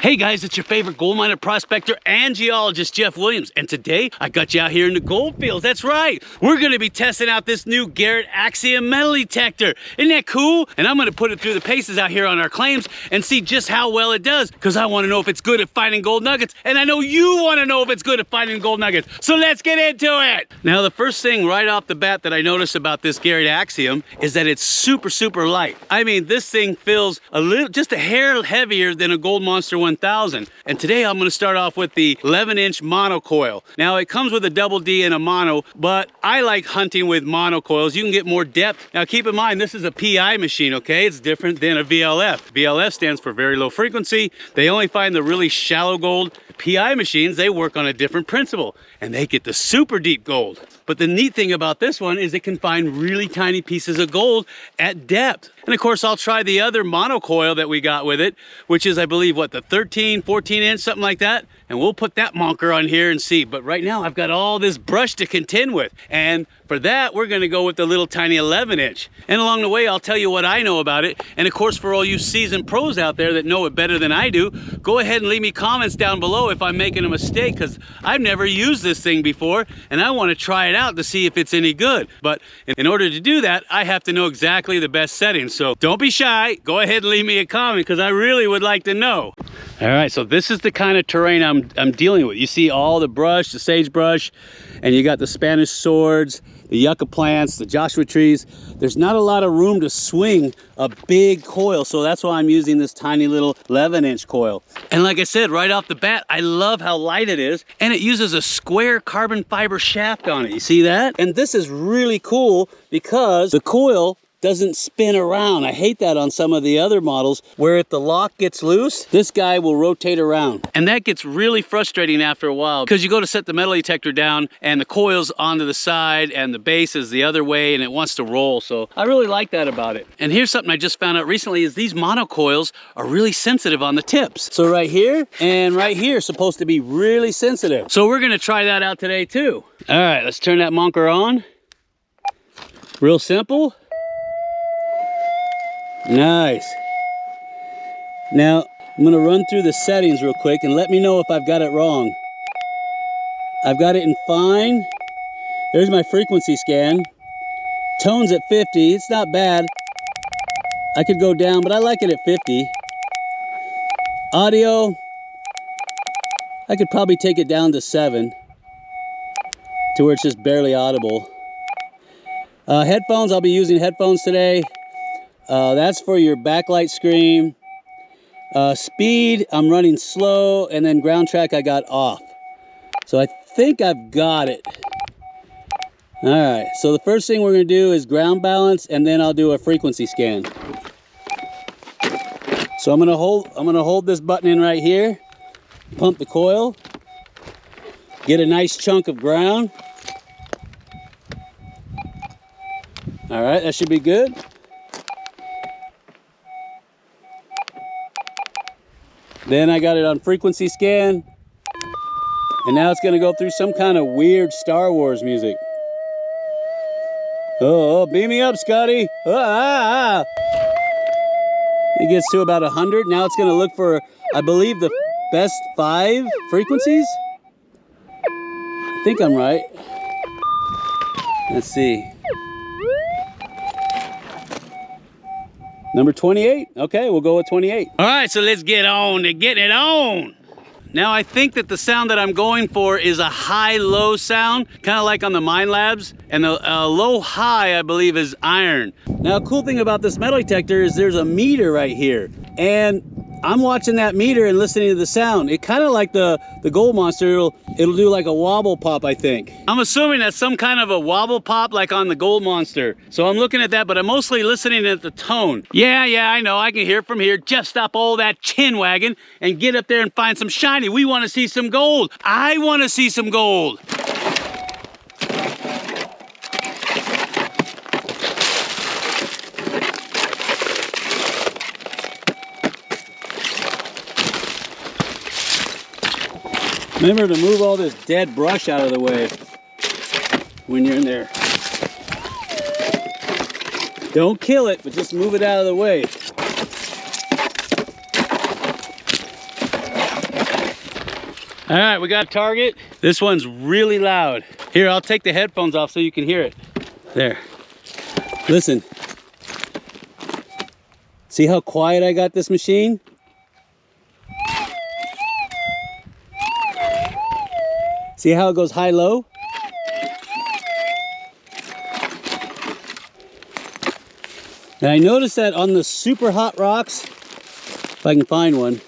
Hey guys, it's your favorite gold miner, prospector, and geologist, Jeff Williams. And today, I got you out here in the gold fields. That's right. We're gonna be testing out this new Garret Axiom metal detector. Isn't that cool? And I'm gonna put it through the paces out here on our claims and see just how well it does. Because I wanna know if it's good at finding gold nuggets. And I know you wanna know if it's good at finding gold nuggets. So let's get into it. Now, the first thing right off the bat that I noticed about this Garret Axiom is that it's super, super light. I mean, this thing feels a little, just a hair heavier than a Gold Monster 1000. And today I'm going to start off with the 11-inch mono coil. Now it comes with a double D and a mono, but I like hunting with mono coils. You can get more depth. Now keep in mind, this is a PI machine, okay? It's different than a VLF. VLF stands for very low frequency. They only find the really shallow gold. PI machines, they work on a different principle and they get the super deep gold. But the neat thing about this one is it can find really tiny pieces of gold at depth. And of course, I'll try the other mono coil that we got with it, which is, I believe, what, the 13, 14 inch, something like that. And we'll put that monker on here and see. But right now, I've got all this brush to contend with. And for that, we're gonna go with the little tiny 11 inch. And along the way, I'll tell you what I know about it. And of course, for all you seasoned pros out there that know it better than I do, go ahead and leave me comments down below if I'm making a mistake, because I've never used this thing before, and I wanna try it out to see if it's any good. But in order to do that, I have to know exactly the best settings. So don't be shy, go ahead and leave me a comment, because I really would like to know. All right, so this is the kind of terrain I'm dealing with. You see all the brush, the sagebrush, and you got the Spanish swords, the yucca plants, the Joshua trees. There's not a lot of room to swing a big coil, so that's why I'm using this tiny little 11-inch coil. And like I said, right off the bat, I love how light it is, and it uses a square carbon fiber shaft on it. You see that? And this is really cool because the coil doesn't spin around. I hate that on some of the other models where if the lock gets loose, this guy will rotate around. And that gets really frustrating after a while because you go to set the metal detector down and the coil's onto the side and the base is the other way and it wants to roll. So I really like that about it. And here's something I just found out recently is these mono coils are really sensitive on the tips. So right here and right here is supposed to be really sensitive. So we're gonna try that out today too. All right, let's turn that monker on. Real simple. Nice. Now, I'm gonna run through the settings real quick and let me know if I've got it wrong. I've got it in fine. There's my frequency scan. Tone's at 50, it's not bad. I could go down, but I like it at 50. Audio, I could probably take it down to 7, to where it's just barely audible. Headphones, I'll be using headphones today. That's for your backlight screen. Speed, I'm running slow, and then ground track I got off. So I think I've got it. All right, so the first thing we're gonna do is ground balance, and then I'll do a frequency scan. So I'm gonna hold this button in right here, pump the coil, get a nice chunk of ground. All right, that should be good. Then I got it on frequency scan. And now it's gonna go through some kind of weird Star Wars music. Oh, beam me up, Scotty. Ah. It gets to about 100. Now it's gonna look for, I believe, the best 5 frequencies. I think I'm right. Let's see. Number 28, okay, we'll go with 28. All right, so let's get on to getting it on. Now I think that the sound that I'm going for is a high-low sound, kind of like on the Mine Labs, and the low-high, I believe, is iron. Now, a cool thing about this metal detector is there's a meter right here, and I'm watching that meter and listening to the sound. It kind of like the Gold Monster, it'll do like a wobble pop, I think. I'm assuming that's some kind of a wobble pop like on the Gold Monster. So I'm looking at that, but I'm mostly listening at the tone. Yeah, I know, I can hear from here. Just stop all that chin wagging and get up there and find some shiny. We want to see some gold. I want to see some gold. Remember to move all this dead brush out of the way when you're in there. Don't kill it, but just move it out of the way. All right, we got a target. This one's really loud. Here, I'll take the headphones off so you can hear it. There. Listen. See how quiet I got this machine? See how it goes high-low? And I noticed that on the super hot rocks, if I can find one,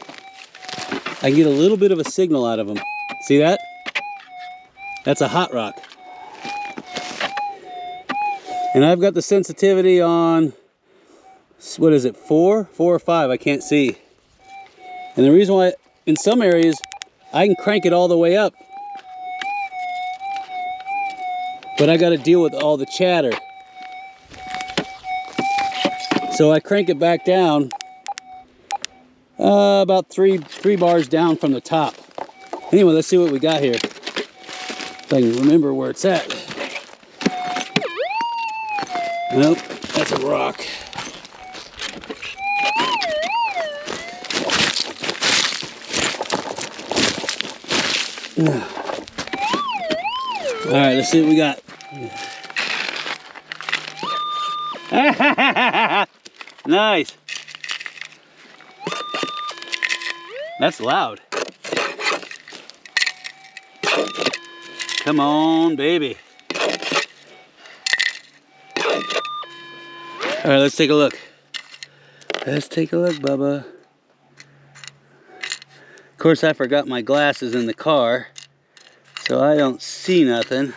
I can get a little bit of a signal out of them. See that? That's a hot rock. And I've got the sensitivity on, what is it, 4 or 5? I can't see. And the reason why, in some areas, I can crank it all the way up. But I got to deal with all the chatter. So I crank it back down about three bars down from the top. Anyway, let's see what we got here. If I can remember where it's at. Nope, that's a rock. All right, let's see what we got. Nice. That's loud. Come on, baby. All right, let's take a look. Let's take a look, Bubba. Of course, I forgot my glasses in the car, so I don't see nothing.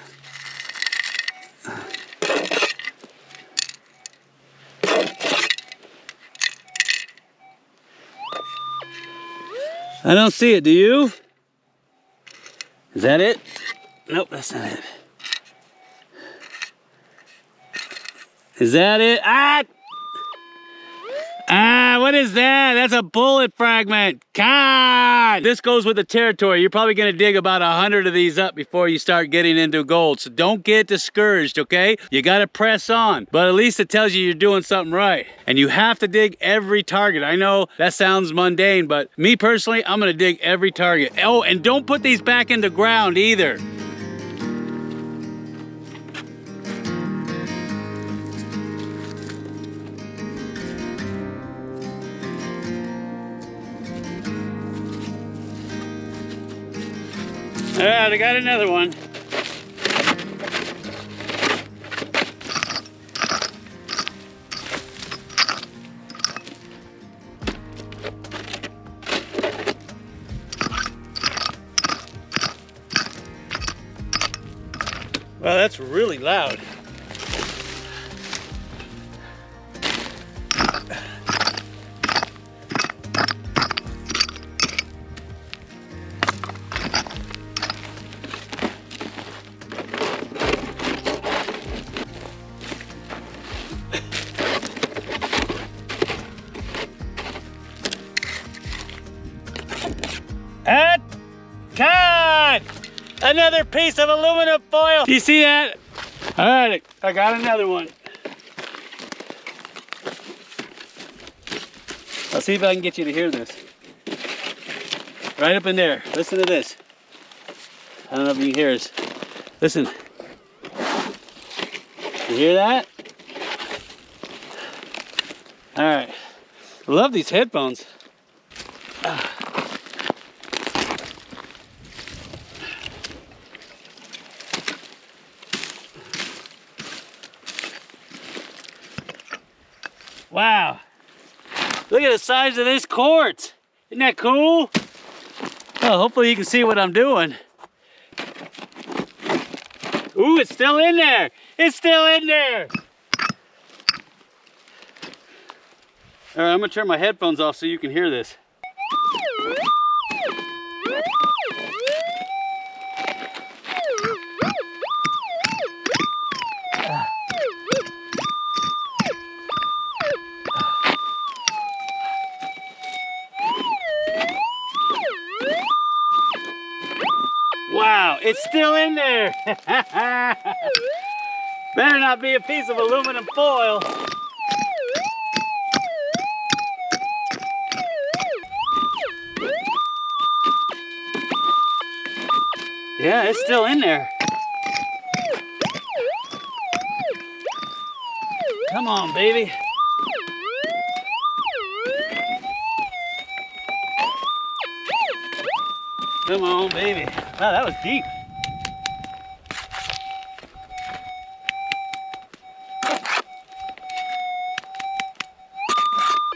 I don't see it, do you? Is that it? Nope, that's not it. Is that it? What is that? That's a bullet fragment. God! This goes with the territory. You're probably gonna dig about 100 of these up before you start getting into gold. So don't get discouraged, okay? You gotta press on. But at least it tells you you're doing something right. And you have to dig every target. I know that sounds mundane, but me personally, I'm gonna dig every target. Oh, and don't put these back in the ground either. All right, I got another one. Wow, that's really loud. God! Another piece of aluminum foil. Do you see that? All right, I got another one. I'll see if I can get you to hear this. Right up in there. Listen to this. I don't know if you can hear us. Listen. You hear that? All right. I love these headphones. Wow. Look at the size of this quartz. Isn't that cool? Well, hopefully you can see what I'm doing. Ooh, it's still in there. It's still in there. All right, I'm gonna turn my headphones off so you can hear this. Wow, it's still in there. Better not be a piece of aluminum foil. Yeah, it's still in there. Come on, baby. Come on, baby. Wow, that was deep.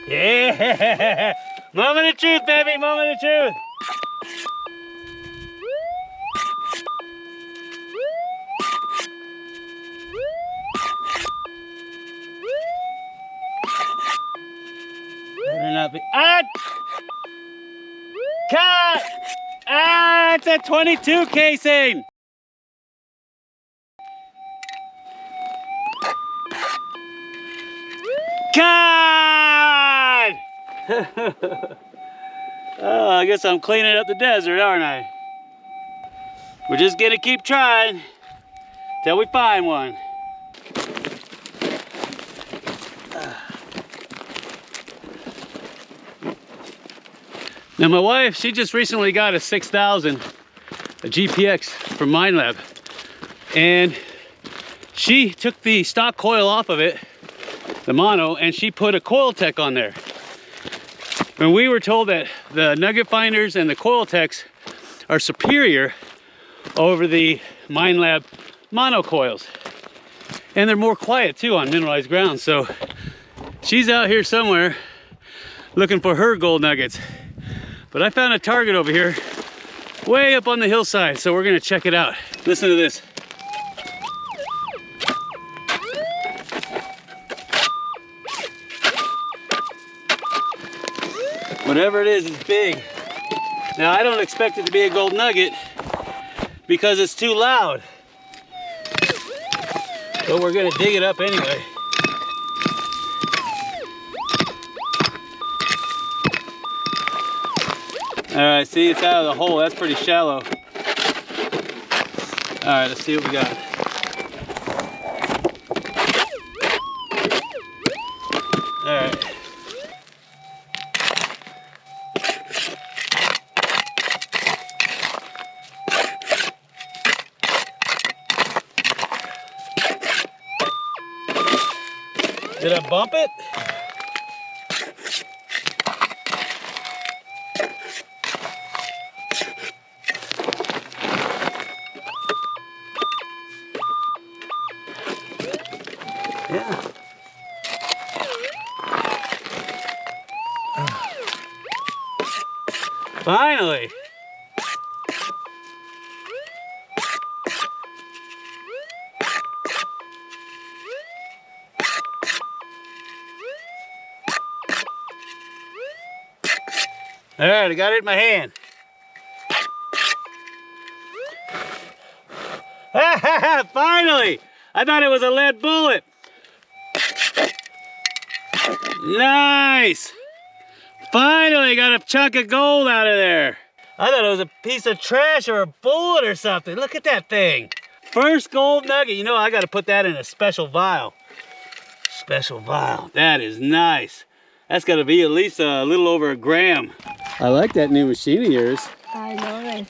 Yeah! Moment of truth, baby, moment of truth. Better not be. Ah! Cut! Ah, it's a 22 casing. God! Oh, I guess I'm cleaning up the desert, aren't I? We're just gonna keep trying till we find one. Now my wife, she just recently got a 6000, a GPX from Minelab, and she took the stock coil off of it, the mono, and she put a coil tech on there. And we were told that the nugget finders and the coil techs are superior over the Minelab mono coils. And they're more quiet too on mineralized ground. So she's out here somewhere looking for her gold nuggets. But I found a target over here, way up on the hillside. So we're gonna check it out. Listen to this. Whatever it is, it's big. Now I don't expect it to be a gold nugget because it's too loud. But we're gonna dig it up anyway. All right, see, it's out of the hole. That's pretty shallow. All right, let's see what we got. All right. Did I bump it? Yeah. Finally. All right, I got it in my hand. Finally! I thought it was a lead bullet. Nice! Finally got a chunk of gold out of there. I thought it was a piece of trash or a bullet or something. Look at that thing. First gold nugget. You know, I got to put that in a special vial. Special vial. That is nice. That's got to be at least a little over a gram. I like that new machine of yours. I know it.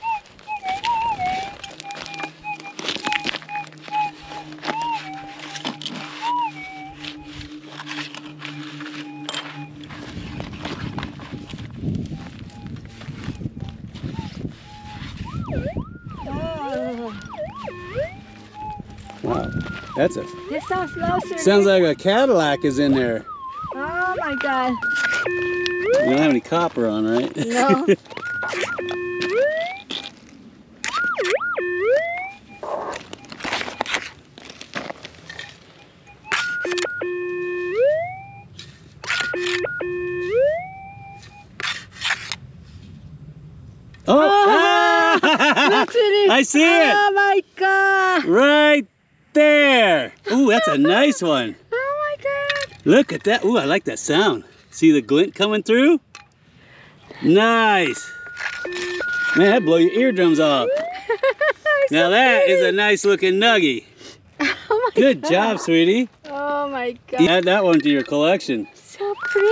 Wow, that's a... This sounds closer. Sounds like a Cadillac is in there. Oh my God. You don't have any copper on, right? No. Oh! Look at it. I see it. Oh my God. Right there. Ooh, that's a nice one. Oh my God. Look at that. Ooh, I like that sound. See the glint coming through? Nice. Man, that blow your eardrums off. Now that is a nice looking nuggie. Oh my Good God. job, sweetie. Oh my God. Add that one to your collection. So pretty.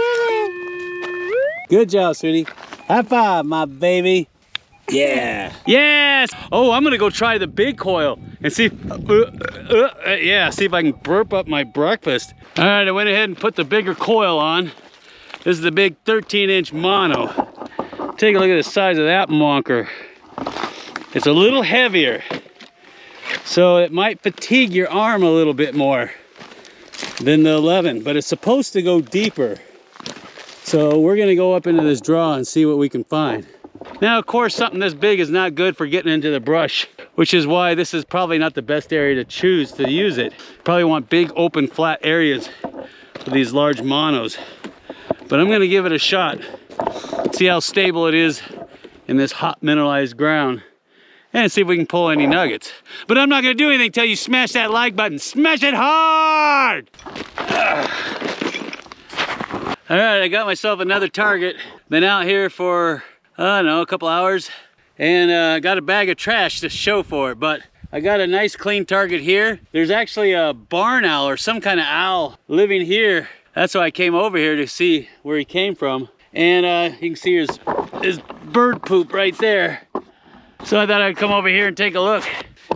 Good job, sweetie. High five, my baby. Yeah. Yes. Oh, I'm gonna go try the big coil and see if, yeah, see if I can burp up my breakfast. All right, I went ahead and put the bigger coil on. This is the big 13-inch mono. Take a look at the size of that monker. It's a little heavier, so it might fatigue your arm a little bit more than the 11, but it's supposed to go deeper. So we're gonna go up into this draw and see what we can find. Now, of course, something this big is not good for getting into the brush, which is why this is probably not the best area to choose to use it. Probably want big, open, flat areas for these large monos. But I'm gonna give it a shot. See how stable it is in this hot mineralized ground. And see if we can pull any nuggets. But I'm not gonna do anything until you smash that like button. Smash it hard! All right, I got myself another target. Been out here for, I don't know, a couple hours. And got a bag of trash to show for it. But I got a nice clean target here. There's actually a barn owl or some kind of owl living here. That's why I came over here to see where he came from. And you can see his bird poop right there. So I thought I'd come over here and take a look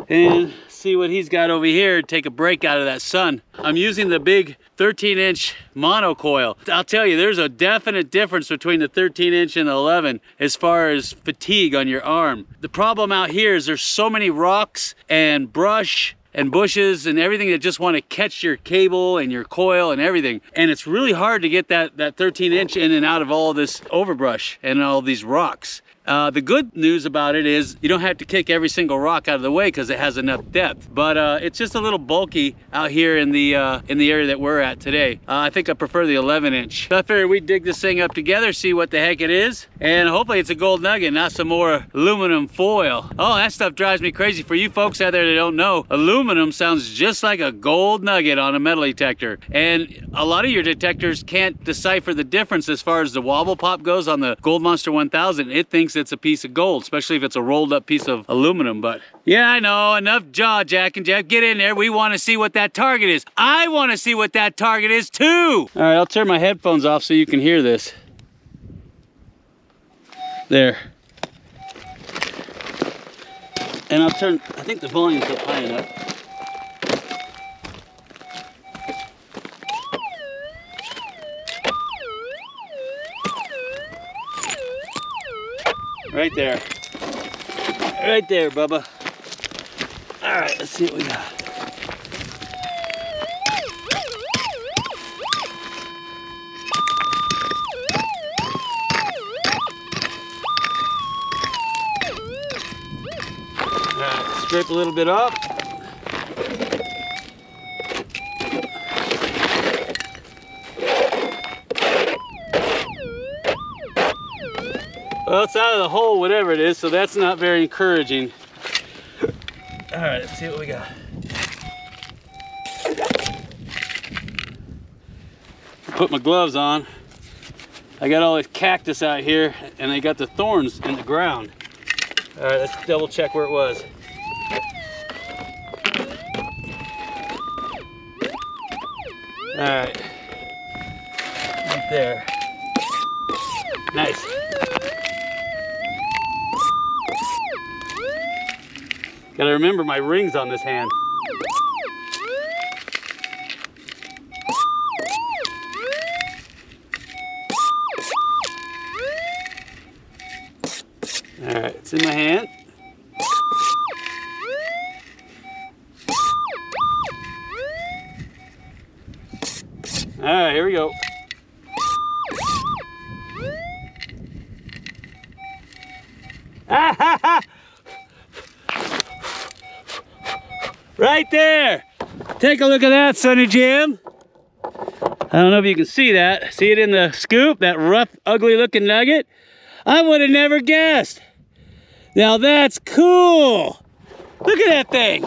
and see what he's got over here, take a break out of that sun. I'm using the big 13-inch mono coil. I'll tell you, there's a definite difference between the 13-inch and the 11 as far as fatigue on your arm. The problem out here is there's so many rocks and brush and bushes and everything that just want to catch your cable and your coil and everything. And it's really hard to get that 13-inch in and out of all this overbrush and all these rocks. The good news about it is you don't have to kick every single rock out of the way because it has enough depth. But it's just a little bulky out here in the area that we're at today. I think I prefer the 11-inch. So I figured we'd dig this thing up together, see what the heck it is, and hopefully it's a gold nugget, not some more aluminum foil. Oh, that stuff drives me crazy. For you folks out there that don't know, aluminum sounds just like a gold nugget on a metal detector. And a lot of your detectors can't decipher the difference as far as the wobble pop goes on the Gold Monster 1000. It thinks it's a piece of gold, especially if it's a rolled up piece of aluminum. But yeah, I know, enough jaw jacking, Jeff. Get in there. We want to see what that target is. I want to see what that target is too. All right, I'll turn my headphones off so you can hear this. There. And I'll turn, I think the volume's up high enough. Right there. Right there, Bubba. All right, let's see what we got. All right, scrape a little bit up. Well, it's out of the hole, whatever it is, so that's not very encouraging. All right, let's see what we got. Put my gloves on. I got all this cactus out here, and I got the thorns in the ground. All right, let's double check where it was. All right, right there. Nice. Gotta remember my rings on this hand. All right, it's in my hand. All right, here we go. Ah, ha, ha. Right there. Take a look at that, Sonny Jim. I don't know if you can see that. See it in the scoop, that rough, ugly looking nugget? I would have never guessed. Now that's cool. Look at that thing.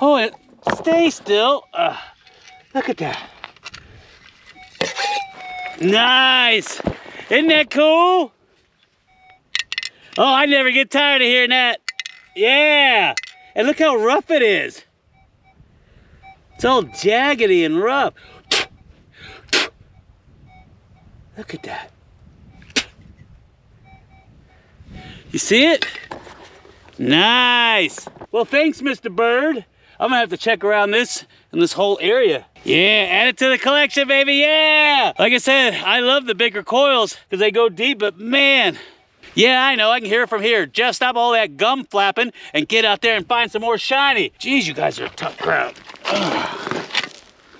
Oh, it stays still. Look at that. Nice. Isn't that cool? Oh, I never get tired of hearing that. Yeah. And look how rough it is. It's all jaggedy and rough. Look at that. You see it? Nice. Well, thanks, Mr. Bird. I'm gonna have to check around this and this whole area. Yeah, add it to the collection, baby, yeah! Like I said, I love the bigger coils because they go deep, but man, yeah, I know, I can hear it from here. Just stop all that gum flapping and get out there and find some more shiny. Jeez, you guys are a tough crowd.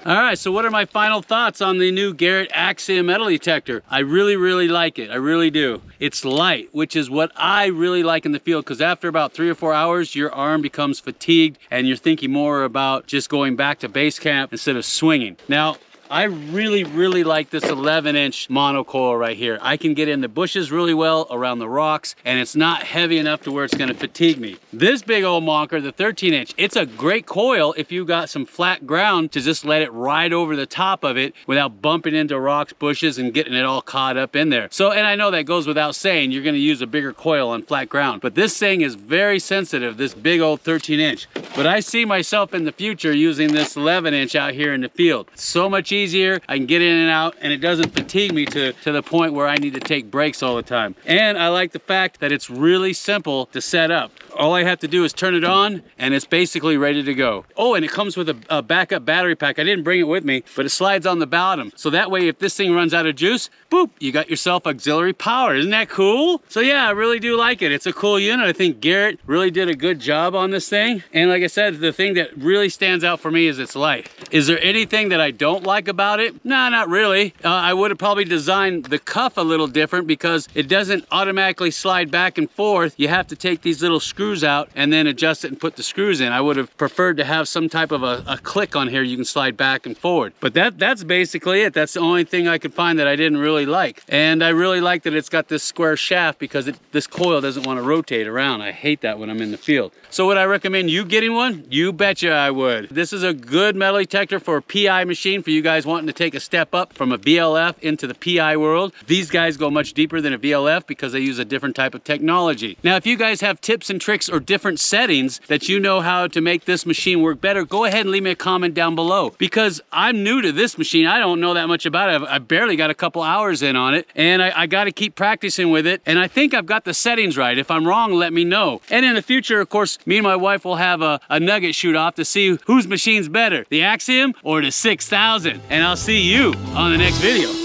All right, so what are my final thoughts on the new Garret Axiom metal detector? I really, really like it. I really do. It's light, which is what I really like in the field, because after about 3 or 4 hours, your arm becomes fatigued and you're thinking more about just going back to base camp instead of swinging. Now, I really, really like this 11-inch monocoil right here. I can get in the bushes really well around the rocks, and it's not heavy enough to where it's gonna fatigue me. This big old monker, the 13-inch, it's a great coil if you got some flat ground to just let it ride over the top of it without bumping into rocks, bushes, and getting it all caught up in there. So, and I know that goes without saying, you're gonna use a bigger coil on flat ground, but this thing is very sensitive, this big old 13-inch. But I see myself in the future using this 11-inch out here in the field. So much easier, I can get in and out, and it doesn't fatigue me to the point where I need to take breaks all the time. And I like the fact that it's really simple to set up. All I have to do is turn it on, and it's basically ready to go. Oh, and it comes with a backup battery pack. I didn't bring it with me, but it slides on the bottom. So that way, if this thing runs out of juice, boop, you got yourself auxiliary power. Isn't that cool? So yeah, I really do like it. It's a cool unit. I think Garrett really did a good job on this thing. And like I said, the thing that really stands out for me is its light. Is there anything that I don't like about it? No, not really. I would have probably designed the cuff a little different because it doesn't automatically slide back and forth. You have to take these little screws out and then adjust it and put the screws in. I would have preferred to have some type of a click on here you can slide back and forward. But that's basically it. That's the only thing I could find that I didn't really like. And I really like that it's got this square shaft because this coil doesn't want to rotate around. I hate that when I'm in the field. So would I recommend you getting one? You betcha I would. This is a good metal detector for a PI machine for you guys wanting to take a step up from a VLF into the PI world. These guys go much deeper than a VLF because they use a different type of technology. Now, if you guys have tips and tricks or different settings that you know how to make this machine work better, go ahead and leave me a comment down below, because I'm new to this machine. I don't know that much about it. I barely got a couple hours in on it, and I got to keep practicing with it, and I think I've got the settings right. If I'm wrong, let me know. And in the future, of course, me and my wife will have a Nugget shoot off to see whose machine's better, the Axiom or the 6000. And I'll see you on the next video.